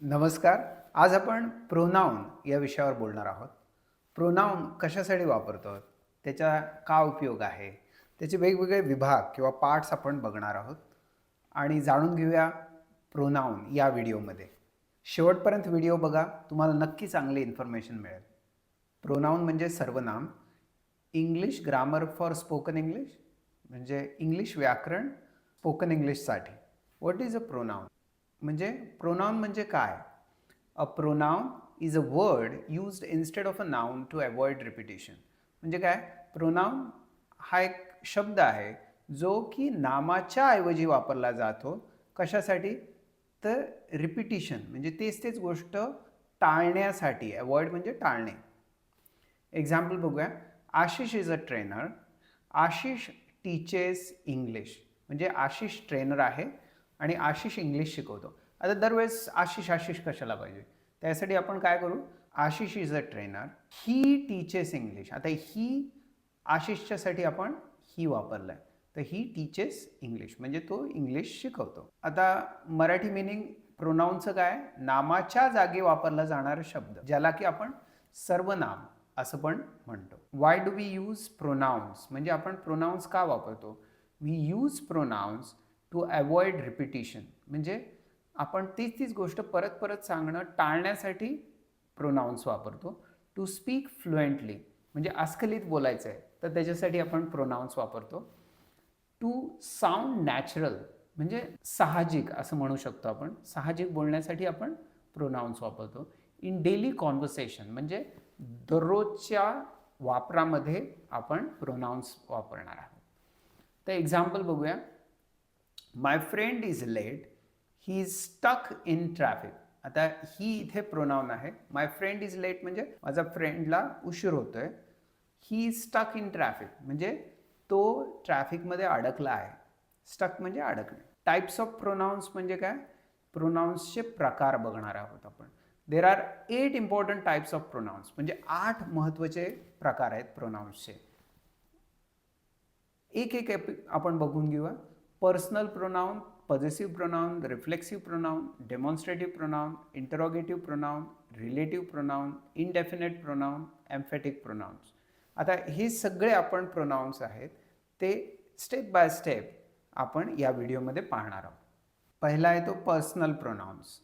नमस्कार. आज आपण प्रोनाउन या विषयावर बोलणार आहोत. प्रोनाउन कशासाठी वापरतो? त्याचा का उपयोग आहे? त्याचे वेगवेगळे विभाग किंवा पार्ट्स आपण बघणार आहोत आणि जाणून घेऊया प्रोनाउन या व्हिडिओमध्ये. शेवटपर्यंत व्हिडिओ बघा. तुम्हाला नक्की चांगली इन्फॉर्मेशन मिळेल. प्रोनाउन म्हणजे सर्वनाम. English grammar for spoken English म्हणजे इंग्लिश व्याकरण स्पोकन इंग्लिशसाठी. What is a pronoun? म्हणजे प्रोनाउन म्हणजे काय? A pronoun is a word used instead of a noun to avoid repetition. म्हणजे काय? प्रोनाउन हा एक शब्द आहे जो की नामाच्या ऐवजी वापरला जातो. कशासाठी? तर रिपिटिशन म्हणजे तेच गोष्ट टाळण्यासाठी. अवॉइड म्हणजे टाळणे. एक्झाम्पल बघूया. Ashish is a trainer. Ashish teaches English. म्हणजे आशिष ट्रेनर आहे आणि आशिष इंग्लिश शिकवतो. आता दरवेळेस आशिष कशाला पाहिजे? त्यासाठी आपण काय करू? Ashish is a trainer. He teaches English. आता ही आशिषच्यासाठी आपण ही वापरलाय. तर ही टीचेस इंग्लिश म्हणजे तो इंग्लिश शिकवतो. आता मराठी मीनिंग प्रोनाउनचं काय? नामाच्या जागी वापरला जाणारा शब्द ज्याला की आपण सर्वनाम असं पण म्हणतो. Why do we use pronouns? म्हणजे आपण प्रोनाउन्स का वापरतो? We use pronouns to avoid repetition. म्हणजे आपण तीच गोष्ट परत सांगणं टाळण्यासाठी प्रोनाउन्स वापरतो. टू स्पीक फ्लुएंटली म्हणजे अस्खलित बोलायचं आहे तर त्याच्यासाठी आपण प्रोनाउन्स वापरतो. टू साऊंड नॅचरल म्हणजे साहजिक असं म्हणू शकतो आपण. साहजिक बोलण्यासाठी आपण प्रोनाउन्स वापरतो. इन डेली कॉन्व्हर्सेशन म्हणजे दररोजच्या वापरामध्ये आपण प्रोनाउन्स वापरणार आहोत. तर एक्झाम्पल बघूया. My friend is late. He is stuck in traffic. आता ही इथे प्रोनाउन आहे. माय फ्रेंड इज लेट म्हणजे माझा फ्रेंडला उशीर होतोय. He is stuck in traffic म्हणजे तो ट्रॅफिकमध्ये अडकला आहे. स्टक म्हणजे अडकणे. टाइप्स ऑफ प्रोनाउन्स म्हणजे काय? प्रोनाउन्सचे प्रकार बघणार आहोत आपण. There are 8 important types of pronounce म्हणजे 8 महत्त्वाचे प्रकार आहेत प्रोनाउन्सचे. एक आपण बघून घेऊया. Personal pronoun, possessive pronoun, reflexive pronoun, demonstrative pronoun, interrogative pronoun, relative pronoun, indefinite pronoun, emphatic pronouns. आता हे सगळे आपण प्रोनाउन्स आहेत ते स्टेप बाय स्टेप आपण या व्हिडिओमध्ये पाहणार आहोत. पहिला आहे तो पर्सनल प्रोनाउन्स.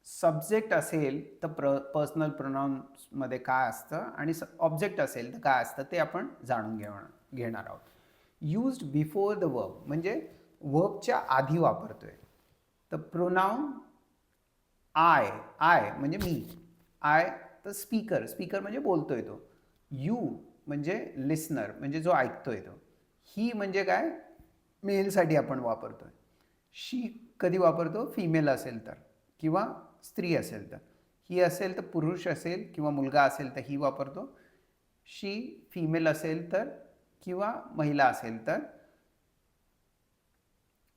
सब्जेक्ट असेल तर पर्सनल प्रोनाउन्समध्ये काय असतं आणि ऑब्जेक्ट असेल तर काय असतं ते आपण जाणून घेणार आहोत. यूज्ड बिफोर द वर्ब म्हणजे वर्बच्या आधी वापरतोय. तर प्रोनाउन आय म्हणजे मी. आय तर स्पीकर म्हणजे बोलतोय तो. यू म्हणजे लिसनर म्हणजे जो ऐकतोय तो. ही म्हणजे काय? मेलसाठी आपण वापरतोय. शी कधी वापरतो? फिमेल असेल तर किंवा स्त्री असेल तर. ही असेल तर पुरुष असेल किंवा मुलगा असेल तर ही वापरतो. शी फिमेल असेल तर किंवा महिला असेल तर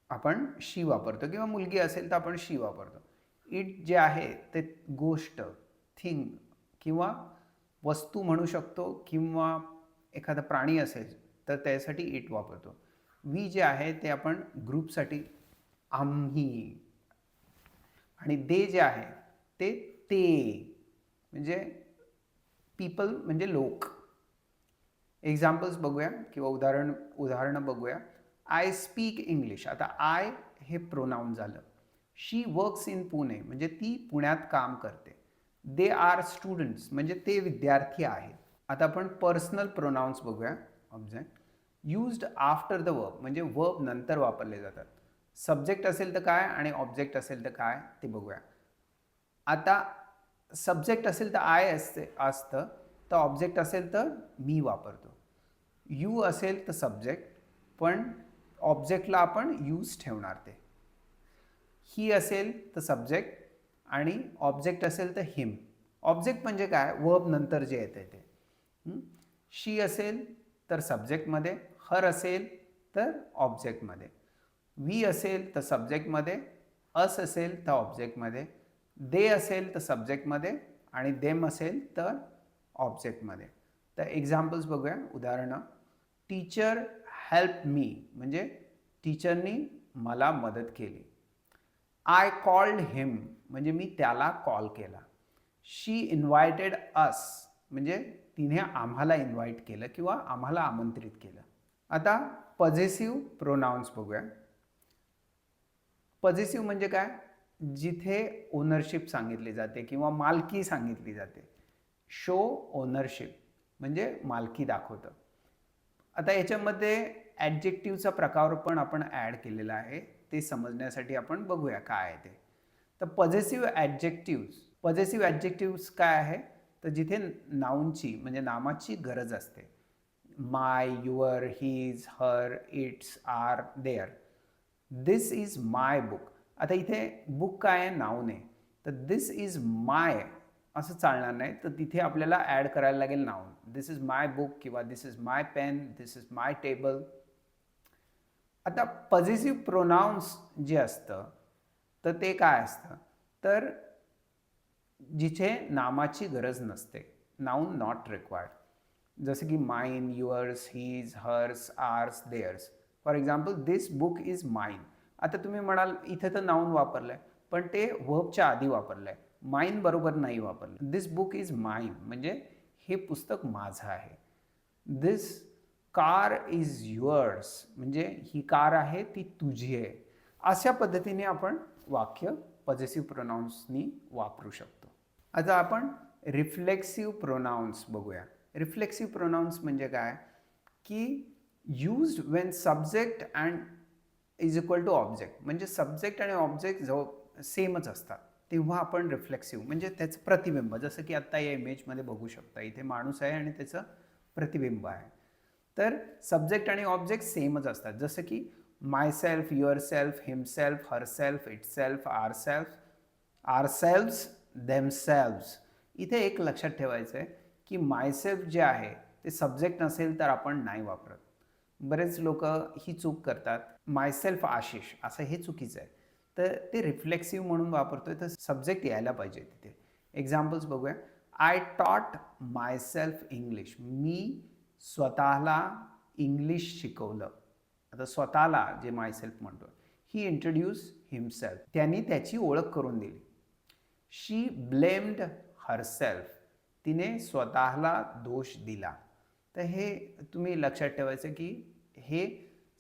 आपण शी वापरतो किंवा मुलगी असेल तर आपण शी वापरतो. इट जे आहे ते गोष्ट, थिंग किंवा वस्तू म्हणू शकतो किंवा एखादा प्राणी असेल तर त्यासाठी इट वापरतो. वी जे आहे ते आपण ग्रुपसाठी आम्ही. आणि दे जे आहे ते म्हणजे पीपल म्हणजे लोक. एक्झाम्पल्स बघूया किंवा उदाहरणं बघूया. I speak English. आता आय हे प्रोनाउन झालं. शी वर्क्स इन पुणे म्हणजे ती पुण्यात काम करते. दे आर स्टुडंट्स म्हणजे ते विद्यार्थी आहेत. आता आपण पर्सनल प्रोनाउन्स बघूया. Object used after the verb म्हणजे वर्ब नंतर वापरले जातात. सब्जेक्ट असेल तर काय आणि ऑब्जेक्ट असेल तर काय ते बघूया. आता सब्जेक्ट असेल तर आय असतं तर ऑब्जेक्ट असेल तर मी वापरतो. यू असेल तर सब्जेक्ट पण ऑब्जेक्टला आपण यूज ठेवणार ते. ही असेल तर सब्जेक्ट आणि ऑब्जेक्ट असेल तर हिम. ऑब्जेक्ट म्हणजे काय? वर्ब नंतर जे येते ते. शी असेल तर सब्जेक्टमध्ये, हर असेल तर ऑब्जेक्टमध्ये, वी असेल तर सब्जेक्टमध्ये, अस असेल तर ऑब्जेक्टमध्ये, दे असेल तर सब्जेक्टमध्ये आणि देम असेल तर ऑब्जेक्टमध्ये. तर एक्झाम्पल्स बघूया, उदाहरणं. टीचर हेल्प मी म्हणजे टीचरनी मला मदत केली. आय कॉल्ड हिम म्हणजे मी त्याला कॉल केला. शी इन्व्हायटेड अस म्हणजे तिने आम्हाला इन्व्हाइट केलं किंवा आम्हाला आमंत्रित केलं. आता पॉझेसिव्ह प्रोनाउन्स बघूया. पॉझेसिव्ह म्हणजे काय? जिथे ओनरशिप सांगितली जाते किंवा मालकी सांगितली जाते. शो ओनरशिप म्हणजे मालकी दाखवतं. आता याच्यामध्ये ॲडजेक्टिव्हचा प्रकार पण आपण ॲड केलेला आहे. ते समजण्यासाठी आपण बघूया काय आहे ते. तर पॉझेसिव्ह ॲडजेक्टिव्ह्स काय आहे? तर जिथे नाऊनची म्हणजे नामाची गरज असते. My, your, his, her, its, our, their. This is my book. आता इथे बुक काय आहे? नाऊन आहे. तर दिस इज माय असं चालणार नाही, तर तिथे आपल्याला ॲड करायला लागेल noun. This is my book किंवा this is my pen, this is my table. आता पॉझेसिव्ह प्रोनाउन्स जे असतं तर ते काय असतं? तर जिथे नामाची गरज नसते. Noun not required. जसं की mine, yours, his, hers, ours, theirs. For example this book is mine. आता तुम्ही म्हणाल इथे तर नाऊन वापरलं आहे, पण ते वर्बच्या आधी वापरलं आहे. माइन बरोबर नाही वापरलं. दिस बुक इज माइन म्हणजे हे पुस्तक माझं आहे. दिस कार इज युअर्स म्हणजे ही कार आहे ती तुझी आहे. अशा पद्धतीने आपण वाक्य पॉझेसिव्ह प्रोनाउन्सनी वापरू शकतो. आता आपण रिफ्लेक्सिव्ह प्रोनाउन्स बघूया. रिफ्लेक्सिव्ह प्रोनाउन्स म्हणजे काय? की used when subject and is equal to object. म्हणजे सब्जेक्ट आणि ऑब्जेक्ट जवळ सेमच असतात, तेव्हा आपण रिफ्लेक्सिव्ह म्हणजे त्याचं प्रतिबिंब, जसं की आत्ता या इमेजमध्ये बघू शकता. इथे माणूस आहे आणि त्याचं प्रतिबिंब आहे. तर सब्जेक्ट आणि ऑब्जेक्ट सेमच असतात. जसं की myself, yourself, himself, herself, itself, ourselves, themselves. इथे एक लक्षात ठेवायचं आहे की मायसेल्फ जे आहे ते सब्जेक्ट नसेल तर आपण नाही वापरत. बरेच लोक ही चूक करतात. मायसेल्फ आशिष असं हे चुकीचं आहे. तर ते रिफ्लेक्सिव्ह म्हणून वापरतोय तर सब्जेक्ट यायला पाहिजे तिथे. एक्झाम्पल्स बघूया. आय टॉट मायसेल्फ इंग्लिश. मी स्वतःला इंग्लिश शिकवलं. आता स्वतःला जे मायसेल्फ म्हणतो. ही इंट्रोड्यूस हिमसेल्फ. त्यांनी त्याची ओळख करून दिली. शी ब्लेम्ड हरसेल्फ. तिने स्वतःला दोष दिला. तर हे तुम्ही लक्षात ठेवायचं की हे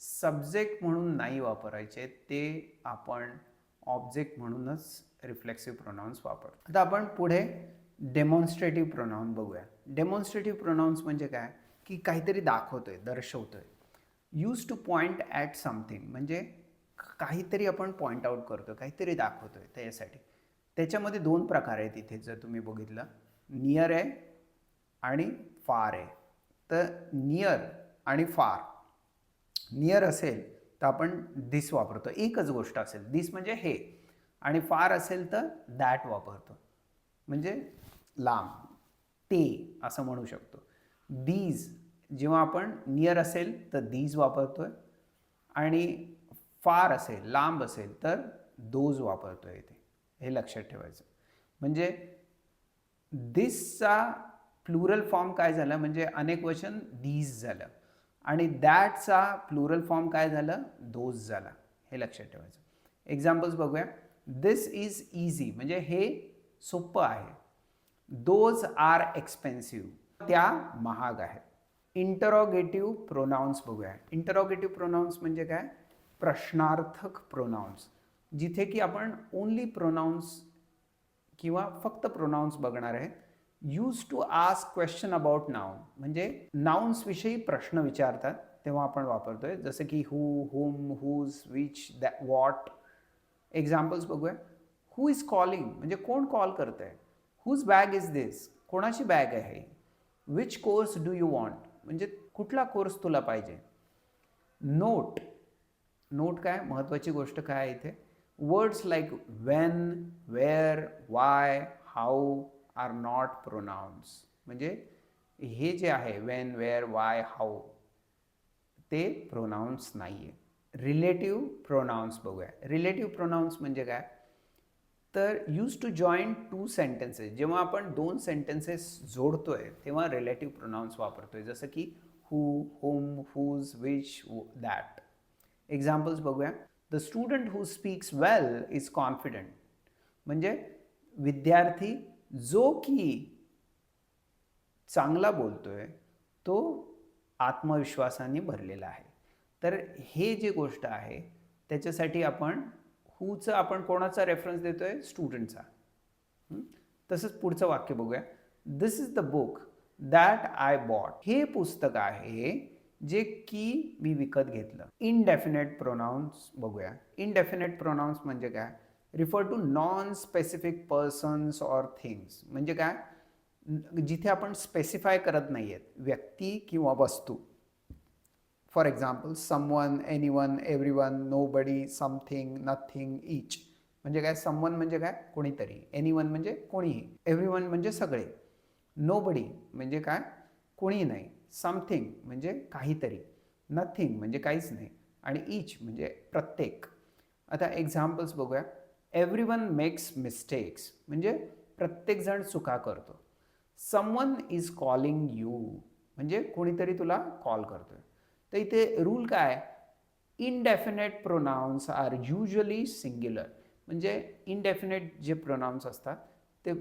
सब्जेक्ट म्हणून नाही वापरायचे, ते आपण ऑब्जेक्ट म्हणूनच रिफ्लेक्सिव्ह प्रोनाउन्स वापरतो. आता आपण पुढे डेमॉन्स्ट्रेटिव्ह प्रोनाउन बघूया. डेमॉन्स्ट्रेटिव्ह प्रोनाउन्स म्हणजे काय? की काहीतरी दाखवतोय, दर्शवतोय. Use to point at something म्हणजे काहीतरी आपण पॉइंट आउट करतो, काहीतरी दाखवतोय त्याच्यासाठी. त्याच्यामध्ये दोन प्रकार आहेत इथे जर तुम्ही बघितलं. नियर आहे आणि फार आहे. तर नियर आणि फार. नियर असेल तर आपण दिस वापरतो, एकच गोष्ट असेल. दिस म्हणजे हे. आणि फार असेल तर दॅट वापरतो, म्हणजे लांब, ते असं म्हणू शकतो. दीज जेव्हा आपण नियर असेल तर दीज वापरतोय आणि फार असेल, लांब असेल तर दोज वापरतोय इथे. हे लक्षात ठेवायचं. म्हणजे दिसचा प्लुरल फॉर्म काय झालं? म्हणजे अनेक वचन दीज झालं आणि दॅटचा प्लुरल फॉर्म काय झालं? दोज झाला. हे लक्षात ठेवायचं. एक्झाम्पल्स बघूया. दिस इज इझी म्हणजे हे सोपं आहे. Those are expensive. त्या महाग आहेत. इंटरोगेटिव्ह प्रोनाउन्स बघूया. इंटरोगेटिव्ह प्रोनाउन्स म्हणजे काय? प्रश्नार्थक प्रोनाउन्स. जिथे की आपण ओनली प्रोनाउन्स किंवा फक्त प्रोनाउन्स बघणार आहे. Use to ask question about noun म्हणजे नाउन्स विषयी प्रश्न विचारतात तेव्हा आपण वापरतोय. जसं की who, whom, whose, which, that, what. Examples बघूया. हू इज कॉलिंग म्हणजे कोण कॉल करतंय. हुज बॅग इज दिस कोणाची बॅग आहे. Which course do you want म्हणजे कुठला कोर्स तुला पाहिजे. नोट. नोट काय? महत्त्वाची गोष्ट काय आहे इथे? Words like when, where, why, how are not pronouns. म्हणजे हे जे आहे वेन, वेअर, वाय, हाऊ ते प्रोनाउन्स नाही आहे. रिलेटिव्ह प्रोनाउन्स बघूया. रिलेटिव्ह प्रोनाउन्स म्हणजे काय? तर use to join two sentences. जेव्हा आपण दोन सेंटेन्सेस जोडतोय तेव्हा रिलेटिव्ह प्रोनाउन्स वापरतोय. जसं की who, whom, whose, which, that. Examples बघूया. The student who speaks well is confident. म्हणजे विद्यार्थी जो की चांगला बोलतोय तो आत्मविश्वासाने भरलेला आहे. तर हे जे गोष्ट आहे त्याच्यासाठी आपण हूचं आपण कोणाचा रेफरन्स देतोय? स्टुडंटचा. तसंच पुढचं वाक्य बघूया. This is the book that I bought. हे पुस्तक आहे जे की मी विकत घेतलं. इनडेफिनेट प्रोनाउन्स बघूया. इनडेफिनेट प्रोनाउन्स म्हणजे काय? Refer to non specific persons or things. म्हणजे काय? जिथे आपण स्पेसिफाय करत नाहीयेत व्यक्ती किंवा वस्तू. For example someone, anyone, everyone, nobody, something, nothing, each. म्हणजे काय? समवन म्हणजे काय? कोणीतरी. एनीवन म्हणजे कोणीही. एव्हरीवन म्हणजे सगळे. नोबडी म्हणजे काय? कोणी नाही. समथिंग म्हणजे काहीतरी. नथिंग म्हणजे काहीच नाही. आणि ईच म्हणजे प्रत्येक. आता एक्झाम्पल्स बघूया. एव्हरीवन मेक्स मिस्टेक्स म्हणजे प्रत्येकजण चुका करतो. समवन इज कॉलिंग यू म्हणजे कोणीतरी तुला कॉल करतोय. तर इथे रूल काय? Indefinite pronouns are usually singular. म्हणजे इनडेफिनेट जे प्रोनाउन्स असतात ते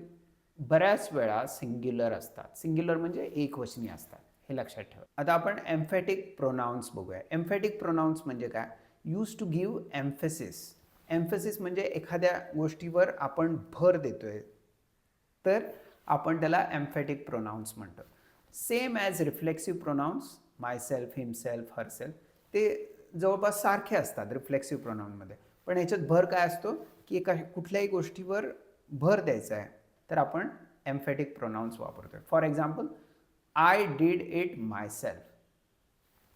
बऱ्याच वेळा सिंग्युलर असतात. सिंग्युलर म्हणजे एकवचनी असतात. हे लक्षात ठेवा. आता आपण एम्फॅटिक प्रोनाउन्स बघूया. एम्फॅटिक प्रोनाउन्स म्हणजे काय? Use to give emphasis. Emphasis म्हणजे एखाद्या गोष्टीवर आपण भर देतोय तर आपण त्याला एम्फॅटिक प्रोनाउन्स म्हणतो. Same as reflexive pronouns myself, himself, herself. ते जवळपास सारखे असतात रिफ्लेक्सिव्ह प्रोनाउनमध्ये. पण याच्यात भर काय असतो की एका कुठल्याही गोष्टीवर भर द्यायचा आहे तर आपण एम्फॅटिक प्रोनाउन्स वापरतोय. For example I did it myself.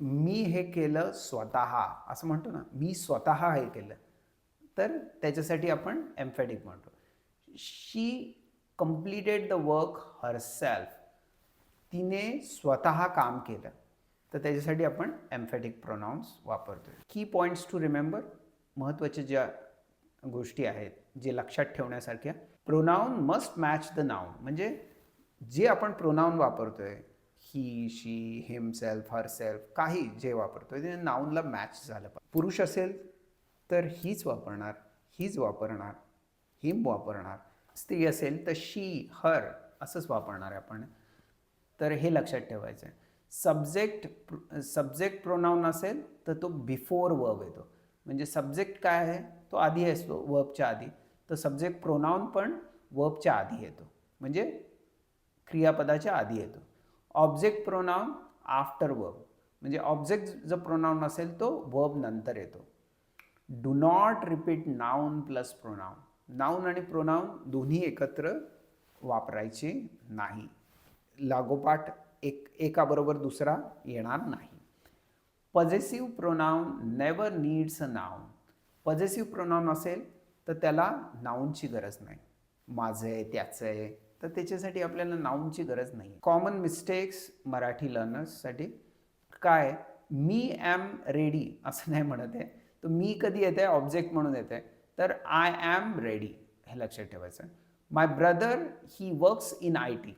मी हे केलं स्वतः असं म्हणतो ना. मी स्वतः हे केलं तर त्याच्यासाठी आपण एम्फॅटिक म्हणतो. शी कंप्लीटेड द वर्क हरसेल्फ. तिने स्वतः काम केलं तर त्याच्यासाठी आपण एम्फॅटिक प्रोनाउन्स वापरतोय. की पॉईंट्स टू रिमेंबर. महत्त्वाच्या ज्या गोष्टी आहेत जे लक्षात ठेवण्यासारख्या. Pronoun must match the noun. म्हणजे जे आपण प्रोनाउन वापरतोय ही, शी, हिमसेल्फ, हरसेल्फ काही जे वापरतोय ते नाउनला मॅच झालं पाहिजे. पुरुष असेल तर हीच वापरणार, हीच वापरणार, हिम वापरणार. स्त्री असेल तर शी, हर असंच वापरणार आहे आपण. तर हे लक्षात ठेवायचं आहे. सब्जेक्ट प्रोनाउन असेल तर तो बिफोर वर्ब येतो. म्हणजे सब्जेक्ट काय आहे? तो आधी असतो वर्बच्या आधी. तर सब्जेक्ट प्रोनाउन पण वर्बच्या आधी येतो. म्हणजे क्रियापदाच्या आधी येतो. Object pronoun after verb. म्हणजे ऑब्जेक्ट जर प्रोनाउन असेल तो वर्ब नंतर येतो. Do not repeat noun plus pronoun. Noun आणि प्रोनाउन दोन्ही एकत्र वापरायचे नाही. लागोपाठ एकाबरोबर दुसरा येणार नाही. Possessive pronoun never needs a noun. Possessive pronoun असेल तर त्याला नाउनची गरज नाही. माझं आहे, त्याचं आहे, तर त्याच्यासाठी आपल्याला नाउनची गरज नाही. कॉमन मिस्टेक्स मराठी लर्नर्ससाठी काय? मी ॲम रेडी असं नाही म्हणत आहे. तर मी कधी येते? ऑब्जेक्ट म्हणून येते. तर आय ॲम रेडी हे लक्षात ठेवायचं. My brother he works in IT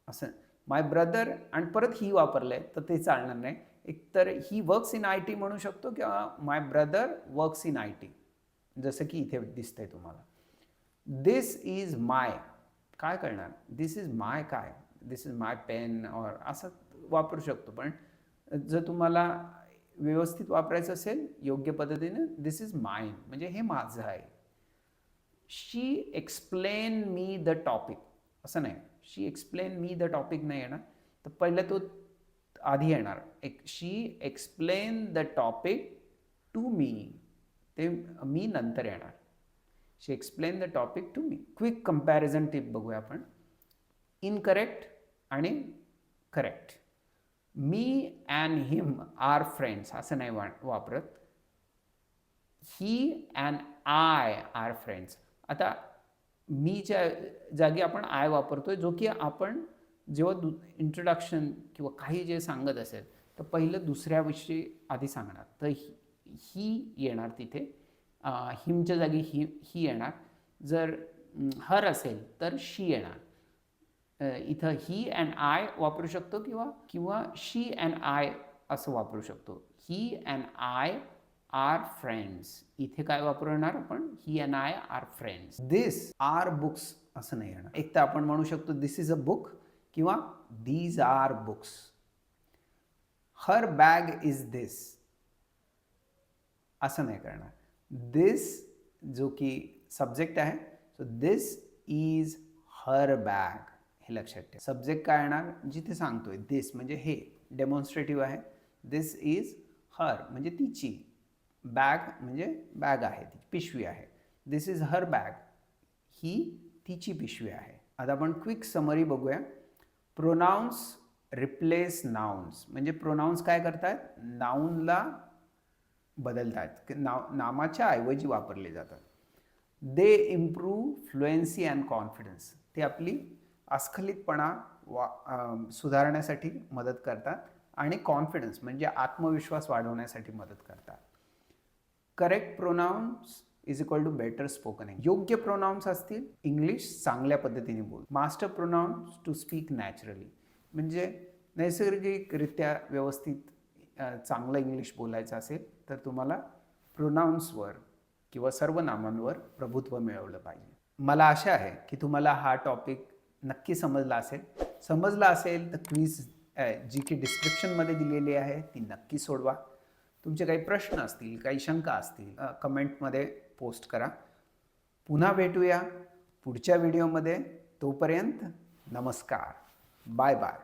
असं. माय ब्रदर आणि परत ही वापरलं आहे तर ते चालणार नाही. एकतर ही वर्क्स इन IT म्हणू शकतो किंवा माय ब्रदर वर्क्स इन IT जसं की इथे दिसतंय तुम्हाला. दिस इज माय काय करणार? दिस इज माय काय? दिस इज माय पेन और असं वापरू शकतो. पण जर तुम्हाला व्यवस्थित वापरायचं असेल योग्य पद्धतीने दिस इज माइन म्हणजे हे माझं आहे. She explain me the topic असं नाही. She explain me the topic नाही येणार. तर पहिलं तो आधी येणार. She explain the topic to me. ते मी नंतर येणार. She explain the topic to me. Quick comparison tip बघूया आपण. इनकरेक्ट आणि correct. Me and him are friends असं नाही वापरत. He and I are friends. आता मीच्या जागी आपण आय वापरतोय जो की आपण जेव्हा इंट्रोडक्शन किंवा काही जे सांगत असेल तर पहिलं दुसऱ्याविषयी आधी सांगणार. तर ही येणार तिथे. हिमच्या जागी ही येणार. जर हर असेल तर शी येणार. इथं ही अँड आय वापरू शकतो किंवा शी अँड आय असं वापरू शकतो. He and I are friends. इथे काय वापरणार आपण? He and I are friends. This are books असं नाही येणार. एक तर आपण म्हणू शकतो दिस इज अ बुक किंवा these are books. Her bag is this असं नाही करणार. दिस जो की सब्जेक्ट आहे, so this is her bag हे लक्षात ठेवा. सब्जेक्ट काय येणार? जिथे सांगतोय दिस म्हणजे हे डेमॉन्स्ट्रेटिव्ह आहे. दिस इज हर म्हणजे तिची. बॅग म्हणजे बॅग आहे, ती पिशवी आहे. दिस इज हर बॅग, ही तिची पिशवी आहे. आता आपण क्विक समरी बघूया. प्रोनाउन्स रिप्लेस नाउन्स म्हणजे प्रोनाउन्स काय करतात? नाउनला बदलतात. नामाच्या ऐवजी वापरले जातात. दे इम्प्रूव्ह फ्लुएन्सी अँड कॉन्फिडन्स. ते आपली अस्खलितपणा सुधारण्यासाठी मदत करतात आणि कॉन्फिडन्स म्हणजे आत्मविश्वास वाढवण्यासाठी मदत करतात. Correct pronouns is equal to better spoken English. योग्य प्रोनाउन्स असतील इंग्लिश चांगल्या पद्धतीने बोल. Master pronouns to speak naturally म्हणजे नैसर्गिकरित्या व्यवस्थित चांगलं इंग्लिश बोलायचं असेल तर तुम्हाला प्रोनाउन्सवर किंवा सर्व नामांवर प्रभुत्व मिळवलं पाहिजे. मला आशा आहे की तुम्हाला हा टॉपिक नक्की समजला असेल. समजला असेल तर क्विज जी की डिस्क्रिप्शनमध्ये दिलेली आहे ती नक्की सोडवा. तुमचे काही प्रश्न असतील, काही शंका असतील कमेंटमध्ये पोस्ट करा. पुन्हा भेटूया पुढच्या व्हिडिओमध्ये. तोपर्यंत नमस्कार. Bye bye.